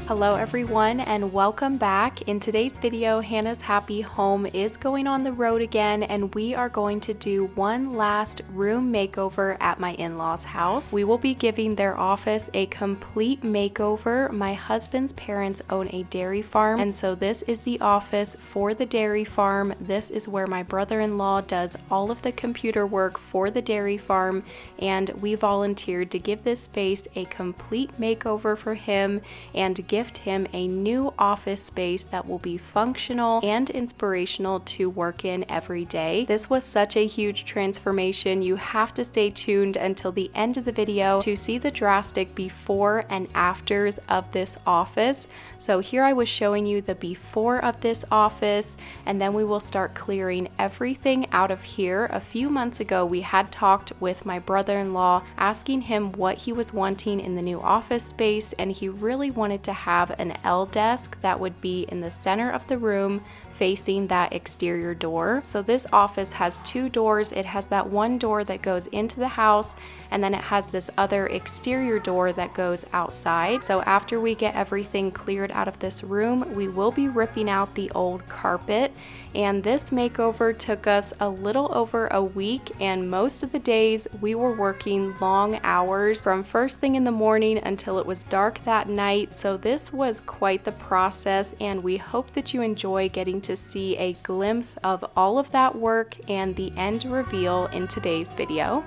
Hello everyone and welcome back. In today's video, Hannah's Happy Home is going on the road again and we are going to do one last room makeover at my in-laws house. We will be giving their office a complete makeover. My husband's parents own a dairy farm and so this is the office for the dairy farm. This is where my brother-in-law does all of the computer work for the dairy farm and we volunteered to give this space a complete makeover for him and gift him a new office space that will be functional and inspirational to work in every day. This was such a huge transformation. You have to stay tuned until the end of the video to see the drastic before and afters of this office. So here I was showing you the before of this office and then we will start clearing everything out of here. A few months ago we had talked with my brother-in-law asking him what he was wanting in the new office space and he really wanted to have an L desk that would be in the center of the room facing that exterior door. So this office has two doors. It has that one door that goes into the house and then it has this other exterior door that goes outside. So after we get everything cleared out of this room, we will be ripping out the old carpet. And this makeover took us a little over a week and most of the days we were working long hours from first thing in the morning until it was dark that night. So this was quite the process and we hope that you enjoy getting to see a glimpse of all of that work and the end reveal in today's video.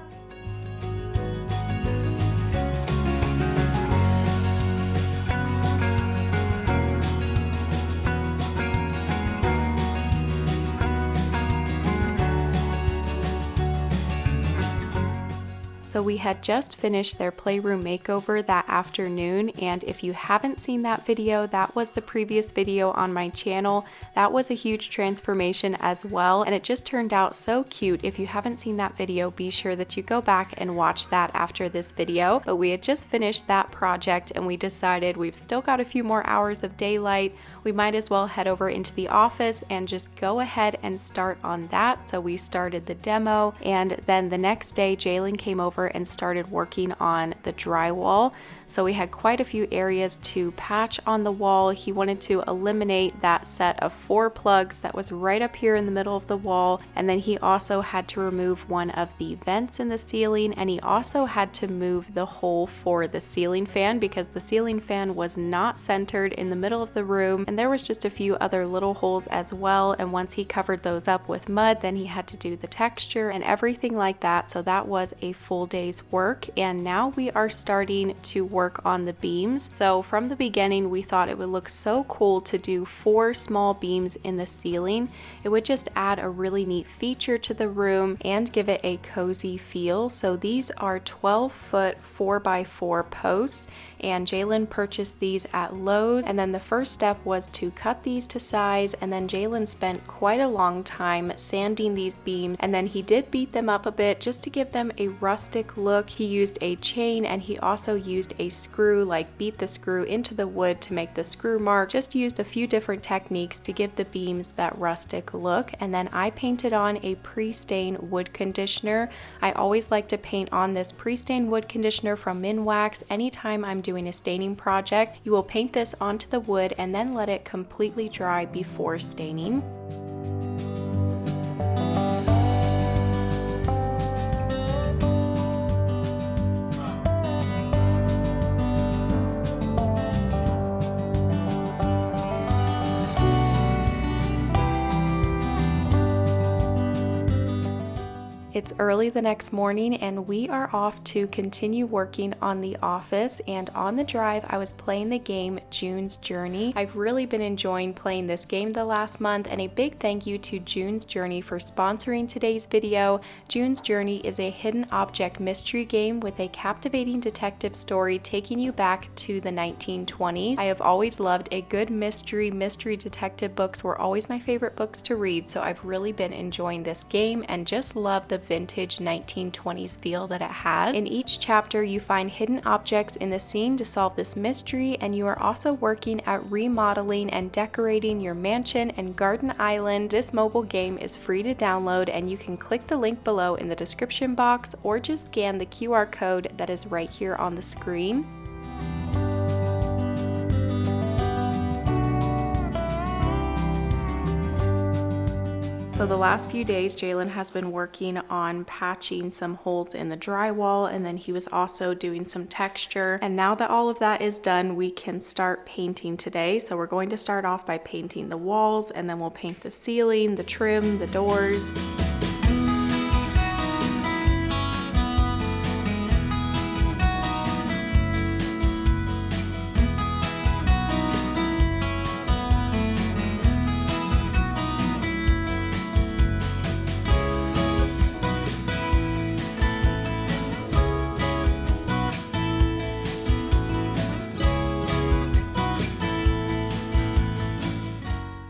So we had just finished their playroom makeover that afternoon, and if you haven't seen that video, that was the previous video on my channel. That was a huge transformation as well, and it just turned out so cute. If you haven't seen that video, be sure that you go back and watch that after this video. But we had just finished that project and we decided we've still got a few more hours of daylight. We might as well head over into the office and just go ahead and start on that. So we started the demo and then the next day Jalen came over and started working on the drywall. So we had quite a few areas to patch on the wall. He wanted to eliminate that set of 4 plugs that was right up here in the middle of the wall. And then he also had to remove one of the vents in the ceiling and he also had to move the hole for the ceiling fan because the ceiling fan was not centered in the middle of the room and there was just a few other little holes as well. And once he covered those up with mud, then he had to do the texture and everything like that. So that was a full day's work and now we are starting to work on the beams. So from the beginning we thought it would look so cool to do 4 small beams in the ceiling. It would just add a really neat feature to the room and give it a cozy feel. So these are 12-foot 4x4 posts and Jalen purchased these at Lowe's and then the first step was to cut these to size and then Jalen spent quite a long time sanding these beams and then he did beat them up a bit just to give them a rustic look. He used a chain and he also used a screw, like beat the screw into the wood to make the screw mark. Just used a few different techniques to give the beams that rustic look and then I painted on a pre-stain wood conditioner. I always like to paint on this pre-stain wood conditioner from Minwax anytime I'm doing a staining project. You will paint this onto the wood and then let it completely dry before staining. It's early the next morning and we are off to continue working on the office, and on the drive I was playing the game June's Journey. I've really been enjoying playing this game the last month, and a big thank you to June's Journey for sponsoring today's video. June's Journey is a hidden object mystery game with a captivating detective story taking you back to the 1920s. I have always loved a good mystery detective. Books were always my favorite books to read, so I've really been enjoying this game and just love the vintage 1920s feel that it has. In each chapter, you find hidden objects in the scene to solve this mystery, and you are also working at remodeling and decorating your mansion and garden island. This mobile game is free to download, and you can click the link below in the description box or just scan the QR code that is right here on the screen. So the last few days, Jalen has been working on patching some holes in the drywall, and then he was also doing some texture. And now that all of that is done, we can start painting today. So we're going to start off by painting the walls, and then we'll paint the ceiling, the trim, the doors.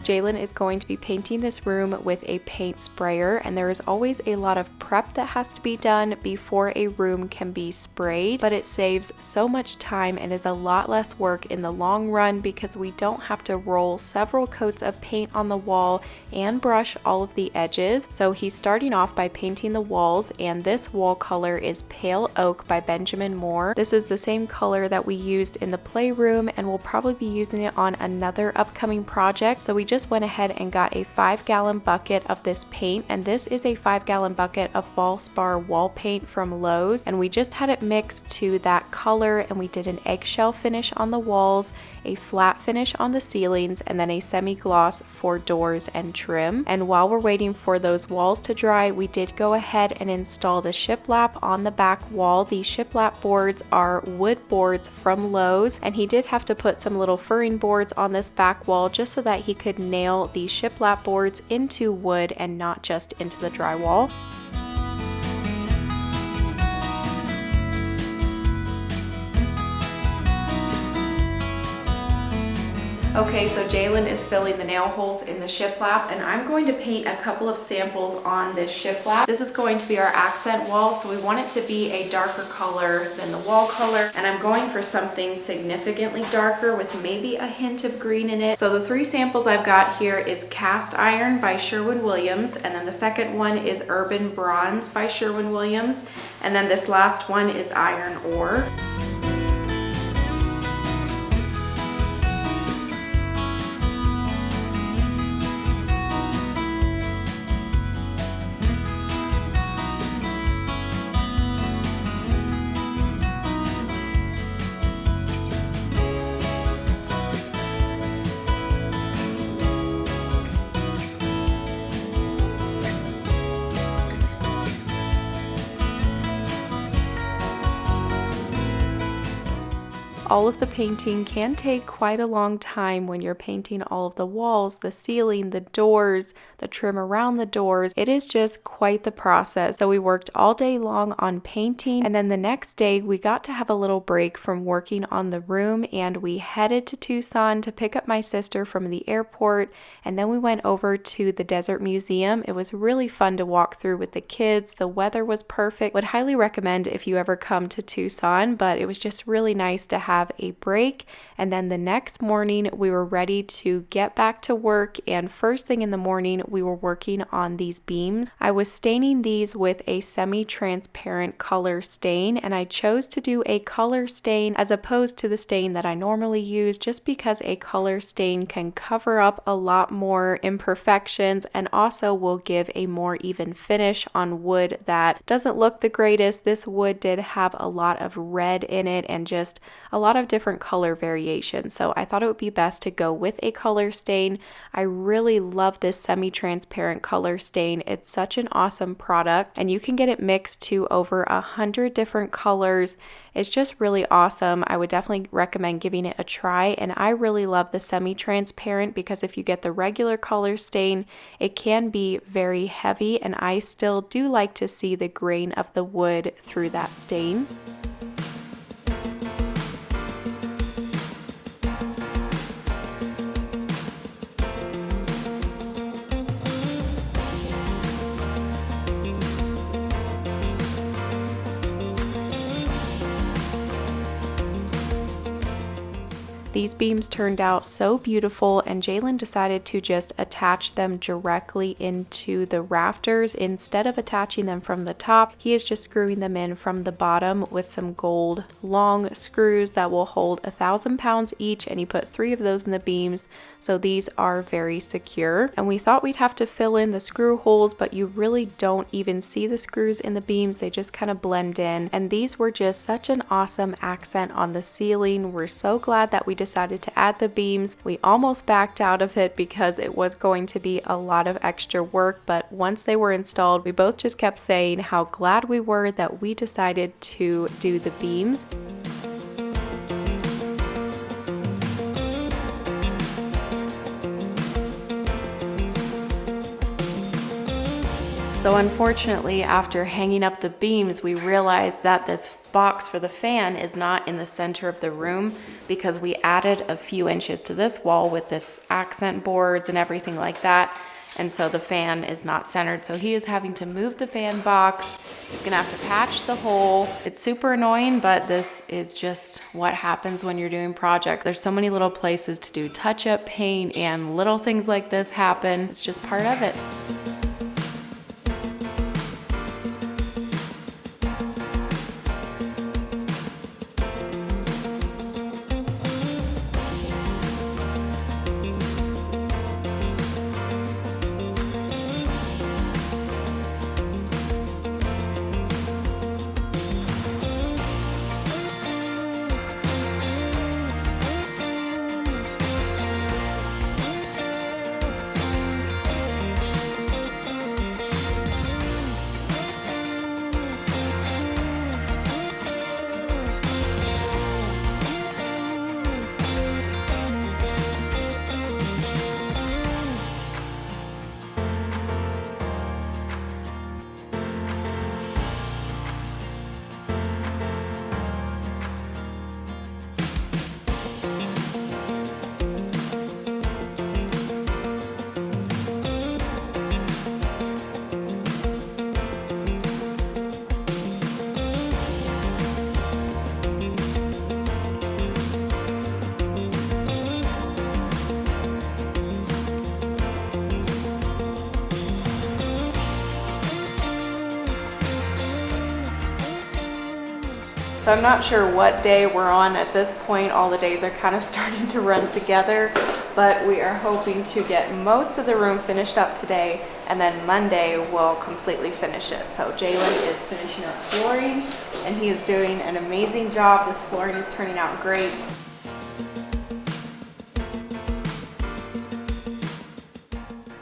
Jalen is going to be painting this room with a paint sprayer, and there is always a lot of prep that has to be done before a room can be sprayed, but it saves so much time and is a lot less work in the long run because we don't have to roll several coats of paint on the wall and brush all of the edges. So he's starting off by painting the walls, and this wall color is Pale Oak by Benjamin Moore. This is the same color that we used in the playroom, and we'll probably be using it on another upcoming project. So we just went ahead and got a 5-gallon bucket of this paint, and this is a 5-gallon bucket of false bar wall paint from Lowe's, and we just had it mixed to that color, and we did an eggshell finish on the walls, a flat finish on the ceilings, and then a semi-gloss for doors and trim. And while we're waiting for those walls to dry, we did go ahead and install the shiplap on the back wall. These shiplap boards are wood boards from Lowe's, and he did have to put some little furring boards on this back wall just so that he could nail these shiplap boards into wood and not just into the drywall. Okay, so Jalen is filling the nail holes in the shiplap, and I'm going to paint a couple of samples on this shiplap. This is going to be our accent wall, so we want it to be a darker color than the wall color, and I'm going for something significantly darker with maybe a hint of green in it. So the 3 samples I've got here is Cast Iron by Sherwin-Williams, and then the second one is Urban Bronze by Sherwin-Williams, and then this last one is Iron Ore. All of the painting can take quite a long time when you're painting all of the walls, the ceiling, the doors, the trim around the doors. It is just quite the process. So we worked all day long on painting, and then the next day we got to have a little break from working on the room, and we headed to Tucson to pick up my sister from the airport, and then we went over to the Desert Museum. It was really fun to walk through with the kids. The weather was perfect. Would highly recommend if you ever come to Tucson, but it was just really nice to have a break. And then the next morning we were ready to get back to work, and first thing in the morning we were working on these beams. I was staining these with a semi-transparent color stain, and I chose to do a color stain as opposed to the stain that I normally use just because a color stain can cover up a lot more imperfections and also will give a more even finish on wood that doesn't look the greatest. This wood did have a lot of red in it and just a lot of different color variations, so I thought it would be best to go with a color stain. I really love this semi-transparent color stain. It's such an awesome product, and you can get it mixed to over 100 different colors. It's just really awesome. I would definitely recommend giving it a try, and I really love the semi-transparent because if you get the regular color stain, it can be very heavy, and I still do like to see the grain of the wood through that stain. These beams turned out so beautiful, and Jalen decided to just attach them directly into the rafters. Instead of attaching them from the top, he is just screwing them in from the bottom with some gold long screws that will hold 1,000 pounds each, and he put 3 of those in the beams, so these are very secure. And we thought we'd have to fill in the screw holes, but you really don't even see the screws in the beams, they just kind of blend in. And these were just such an awesome accent on the ceiling. We're so glad that we decided to add the beams. We almost backed out of it because it was going to be a lot of extra work, but once they were installed, we both just kept saying how glad we were that we decided to do the beams. So unfortunately, after hanging up the beams, we realized that this box for the fan is not in the center of the room because we added a few inches to this wall with this accent boards and everything like that. And so the fan is not centered. So he is having to move the fan box. He's gonna have to patch the hole. It's super annoying, but this is just what happens when you're doing projects. There's so many little places to do touch-up paint, and little things like this happen. It's just part of it. So I'm not sure what day we're on at this point. All the days are kind of starting to run together, but we are hoping to get most of the room finished up today, and then Monday we'll completely finish it. So Jalen is finishing up flooring, and he is doing an amazing job. This flooring is turning out great.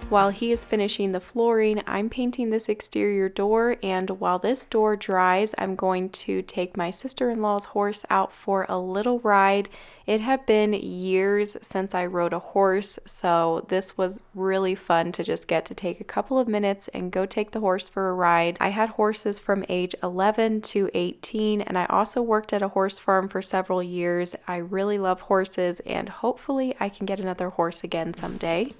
While he is finishing the flooring, I'm painting this exterior door, and while this door dries, I'm going to take my sister-in-law's horse out for a little ride. It had been years since I rode a horse, so this was really fun to just get to take a couple of minutes and go take the horse for a ride. I had horses from age 11 to 18, and I also worked at a horse farm for several years. I really love horses, and hopefully I can get another horse again someday.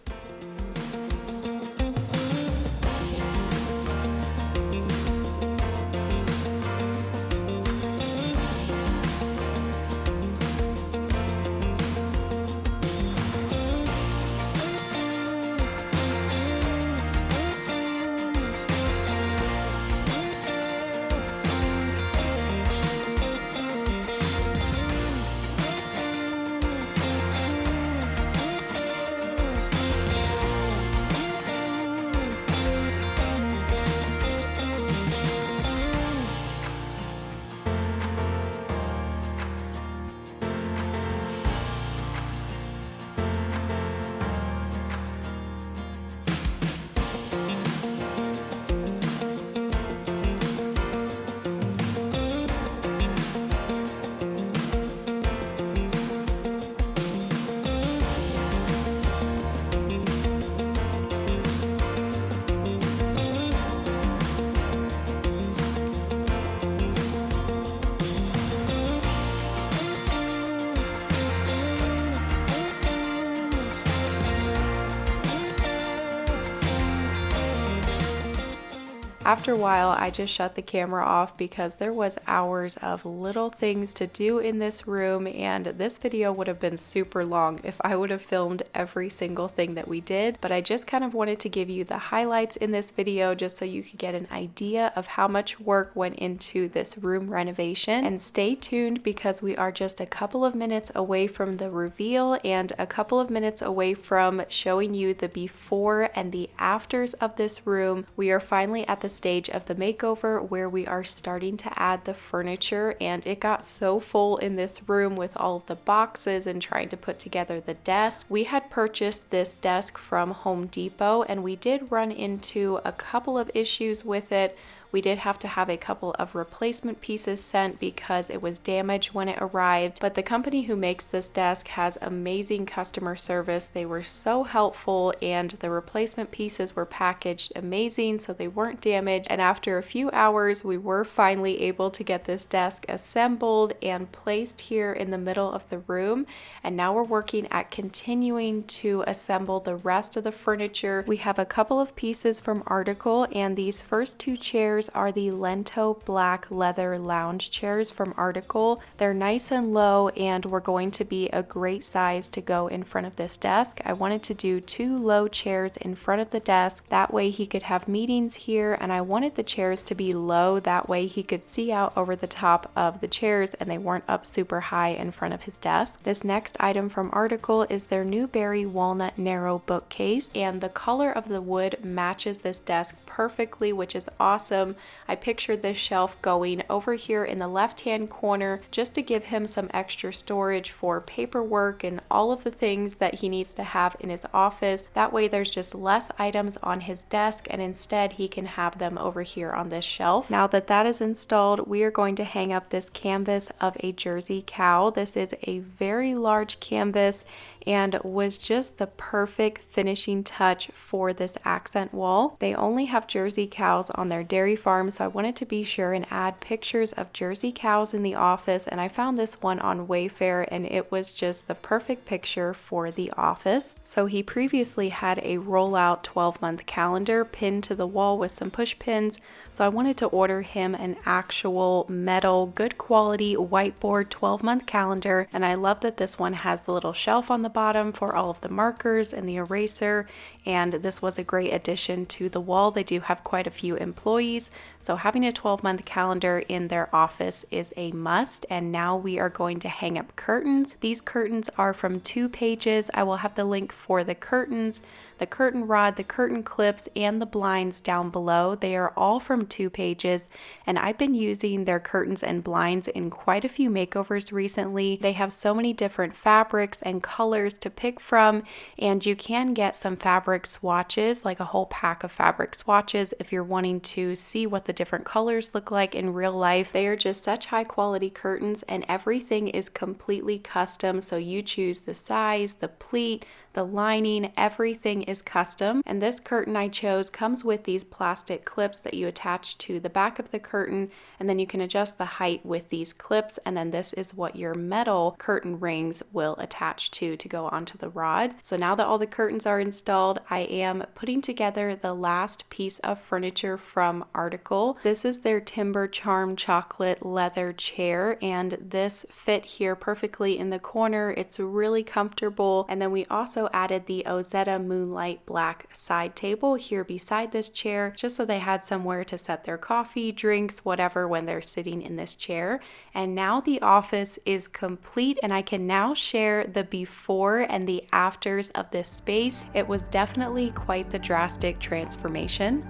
After a while, I just shut the camera off because there was hours of little things to do in this room, and this video would have been super long if I would have filmed every single thing that we did. But I just kind of wanted to give you the highlights in this video just so you could get an idea of how much work went into this room renovation. And stay tuned because we are just a couple of minutes away from the reveal and a couple of minutes away from showing you the before and the afters of this room. We are finally at the stage of the makeover where we are starting to add the furniture, and it got so full in this room with all of the boxes and trying to put together the desk. We had purchased this desk from Home Depot and we did run into a couple of issues with it. We did have to have a couple of replacement pieces sent because it was damaged when it arrived, but the company who makes this desk has amazing customer service. They were so helpful and the replacement pieces were packaged amazing so they weren't damaged. And after a few hours, we were finally able to get this desk assembled and placed here in the middle of the room. And now we're working at continuing to assemble the rest of the furniture. We have a couple of pieces from Article, and these first two chairs are the Lento black leather lounge chairs from Article. They're nice and low and were going to be a great size to go in front of this desk. I wanted to do two low chairs in front of the desk. That way he could have meetings here, and I wanted the chairs to be low. That way he could see out over the top of the chairs and they weren't up super high in front of his desk. This next item from Article is their Newberry walnut narrow bookcase, and the color of the wood matches this desk perfectly, which is awesome. I pictured this shelf going over here in the left-hand corner just to give him some extra storage for paperwork and all of the things that he needs to have in his office. That way there's just less items on his desk and instead he can have them over here on this shelf. Now that that is installed, we are going to hang up this canvas of a Jersey cow. This is a very large canvas and was just the perfect finishing touch for this accent wall. They only have Jersey cows on their dairy farm, so I wanted to be sure and add pictures of Jersey cows in the office, and I found this one on Wayfair and it was just the perfect picture for the office. So he previously had a rollout 12-month calendar pinned to the wall with some push pins, so I wanted to order him an actual metal, good quality whiteboard 12-month calendar, and I love that this one has the little shelf on the bottom for all of the markers and the eraser, and this was a great addition to the wall. They do have quite a few employees, so having a 12-month calendar in their office is a must. And now we are going to hang up curtains. These curtains are from 2 pages. I will have the link for the curtains, the curtain rod, the curtain clips, and the blinds down below. They are all from 2 pages, and I've been using their curtains and blinds in quite a few makeovers recently. They have so many different fabrics and colors to pick from, and you can get some fabric swatches, like a whole pack of fabric swatches if you're wanting to see what the different colors look like in real life. They are just such high quality curtains, and everything is completely custom, so you choose the size, the pleat, the lining, everything is custom. And this curtain I chose comes with these plastic clips that you attach to the back of the curtain, and then you can adjust the height with these clips, and then this is what your metal curtain rings will attach to go onto the rod. So now that all the curtains are installed, I am putting together the last piece of furniture from Article. This is their Timber Charm chocolate leather chair, and this fit here perfectly in the corner. It's really comfortable. And then we also added the Ozetta Moonlight black side table here beside this chair, just so they had somewhere to set their coffee, drinks, whatever when they're sitting in this chair. And now the office is complete, and I can now share the before and the afters of this space. It was definitely quite the drastic transformation.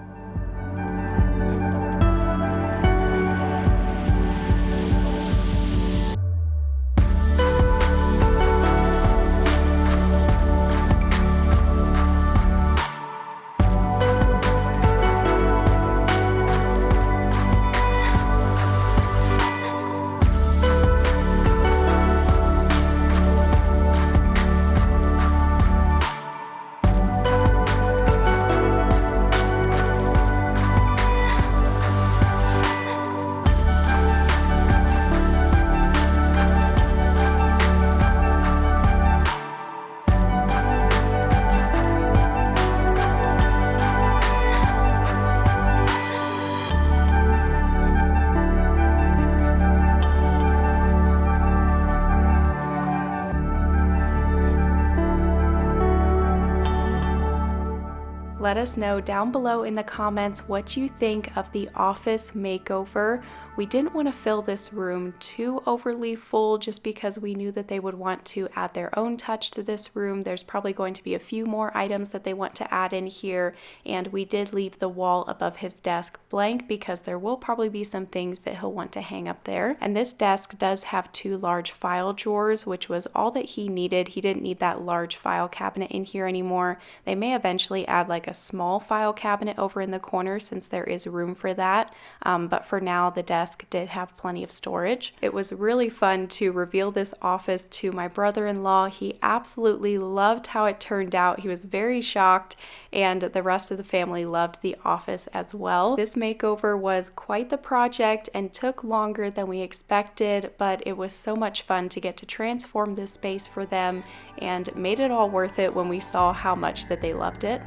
let us know down below in the comments what you think of the office makeover. We didn't want to fill this room too overly full just because we knew that they would want to add their own touch to this room. There's probably going to be a few more items that they want to add in here, and we did leave the wall above his desk blank because there will probably be some things that he'll want to hang up there. And this desk does have 2 large file drawers, which was all that he needed. He didn't need that large file cabinet in here anymore. They may eventually add like a small file cabinet over in the corner since there is room for that, but for now the desk did have plenty of storage. It was really fun to reveal this office to my brother-in-law. He absolutely loved how it turned out. He was very shocked, and the rest of the family loved the office as well. This makeover was quite the project and took longer than we expected, but it was so much fun to get to transform this space for them, and made it all worth it when we saw how much that they loved it.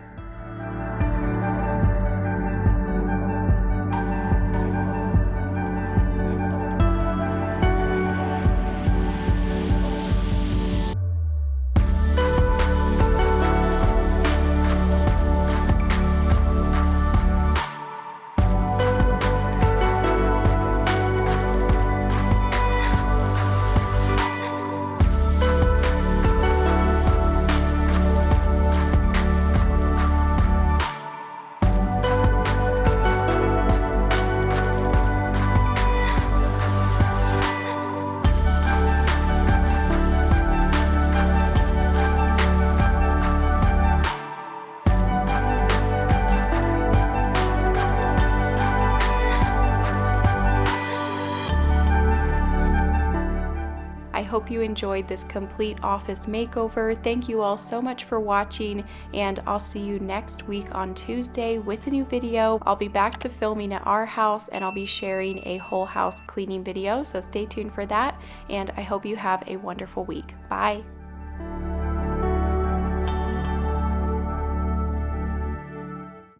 I hope you enjoyed this complete office makeover. Thank you all so much for watching, and I'll see you next week on Tuesday with a new video. I'll be back to filming at our house, and I'll be sharing a whole house cleaning video, so stay tuned for that, and I hope you have a wonderful week. Bye!